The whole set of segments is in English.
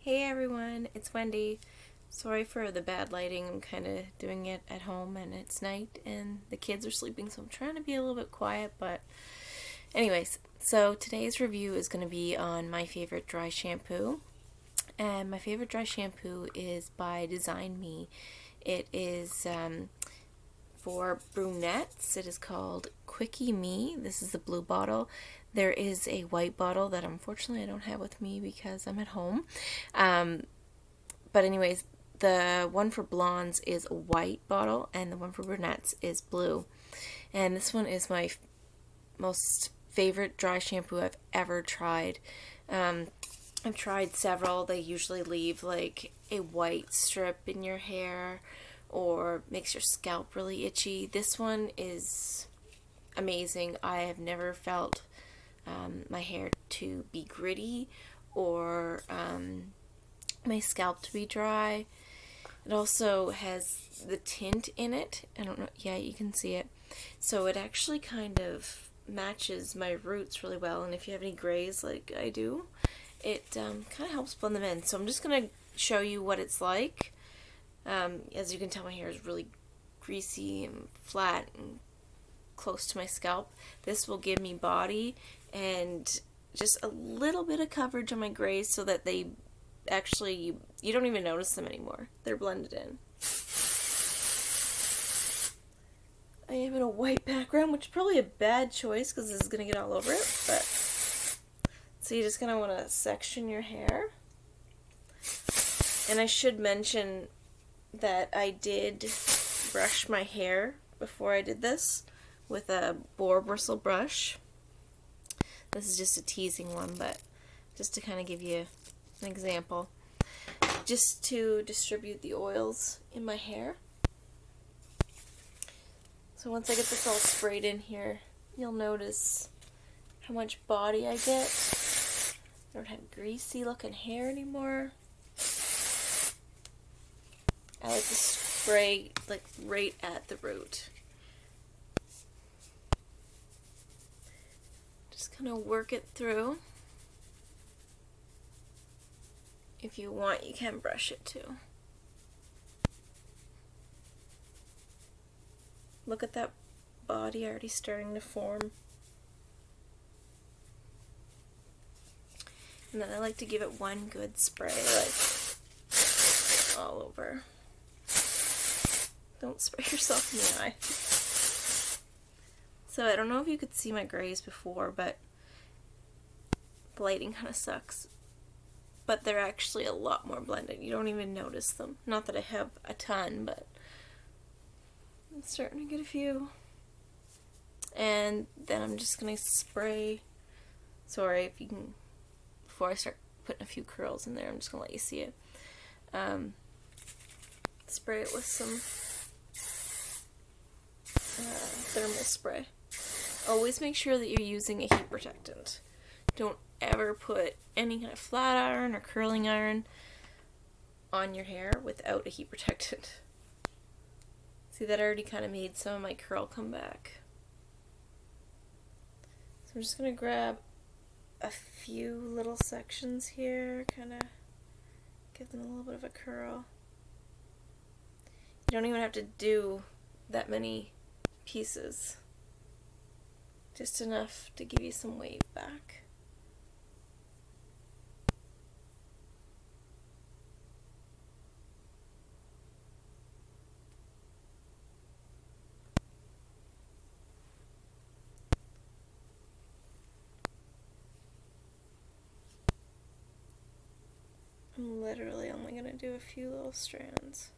Hey everyone, it's Wendy. Sorry for the bad lighting. I'm kind of doing it at home and it's night and the kids are sleeping, so I'm trying to be a little bit quiet. But, anyways, so today's review is going to be on my favorite dry shampoo. And my favorite dry shampoo is by Design Me. It is for brunettes. It is called Quickie Me. This is the blue bottle. There is a white bottle that unfortunately I don't have with me because I'm at home. But anyways, the one for blondes is a white bottle and the one for brunettes is blue. And this one is my most favorite dry shampoo I've ever tried. I've tried several. They usually leave like a white strip in your hair or makes your scalp really itchy. This one is amazing. I have never felt my hair to be gritty or my scalp to be dry. It also has the tint in it. I don't know. Yeah, you can see it. So it actually kind of matches my roots really well. And if you have any grays like I do, it kind of helps blend them in. So I'm just going to show you what it's like. As you can tell, my hair is really greasy and flat and close to my scalp. This will give me body and just a little bit of coverage on my grays so that they actually, you don't even notice them anymore. They're blended in. I have in a white background, which is probably a bad choice because this is going to get all over it, but so you're just going to want to section your hair. And I should mention that I did brush my hair before I did this with a boar bristle brush. This is just a teasing one, but just to kind of give you an example. Just to distribute the oils in my hair. So once I get this all sprayed in here, you'll notice how much body I get. I don't have greasy looking hair anymore. I like to spray like right at the root. Just kind of work it through. If you want, you can brush it too. Look at that body already starting to form. And then I like to give it one good spray, like all over. Don't spray yourself in the eye. So I don't know if you could see my grays before, but the lighting kind of sucks. But they're actually a lot more blended. You don't even notice them. Not that I have a ton, but I'm starting to get a few. And then I'm just going to spray. Sorry if you can, before I start putting a few curls in there, I'm just going to let you see it. Spray it with some thermal spray. Always make sure that you're using a heat protectant. Don't ever put any kind of flat iron or curling iron on your hair without a heat protectant. See, that already kind of made some of my curl come back. So I'm just going to grab a few little sections here, kind of give them a little bit of a curl. You don't even have to do that many pieces. Just enough to give you some wave back. I'm literally only going to do a few little strands.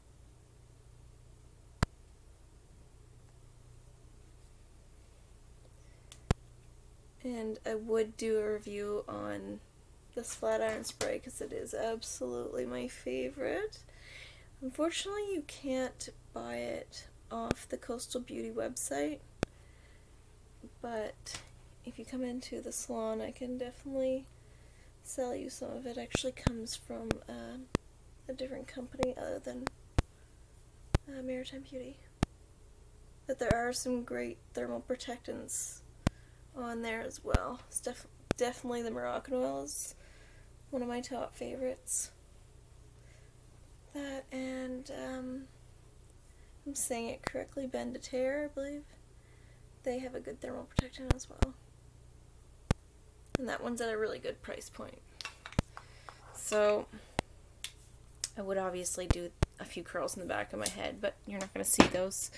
And I would do a review on this flat iron spray because it is absolutely my favorite. Unfortunately, you can't buy it off the Coastal Beauty website, but if you come into the salon, I can definitely sell you some of it. Actually comes from a different company other than Maritime Beauty. But there are some great thermal protectants on there as well. It's definitely the Moroccan oil is one of my top favorites. that, and I'm saying it correctly, Bend to Tear, I believe. They have a good thermal protection as well. And that one's at a really good price point. So I would obviously do a few curls in the back of my head, but you're not going to see those.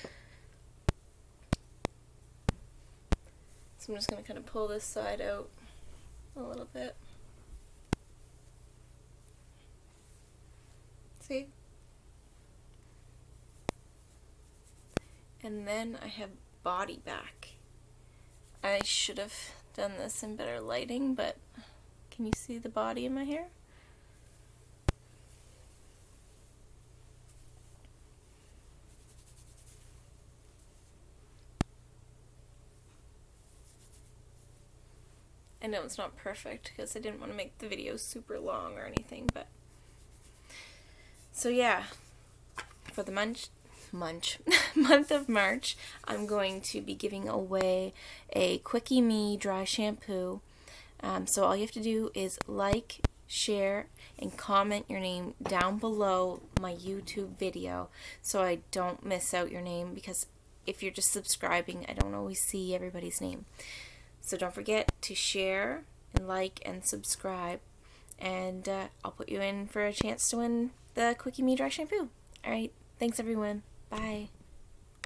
So I'm just going to kind of pull this side out a little bit. See? And then I have body back. I should have done this in better lighting, but can you see the body in my hair? I know it's not perfect because I didn't want to make the video super long or anything, but so yeah, for the month of March, I'm going to be giving away a Quickie Me dry shampoo. So all you have to do is like, share, and comment your name down below my YouTube video so I don't miss out your name, because if you're just subscribing, I don't always see everybody's name. So don't forget to share and like and subscribe, and I'll put you in for a chance to win the Quickie Me dry shampoo. Alright, thanks everyone. Bye.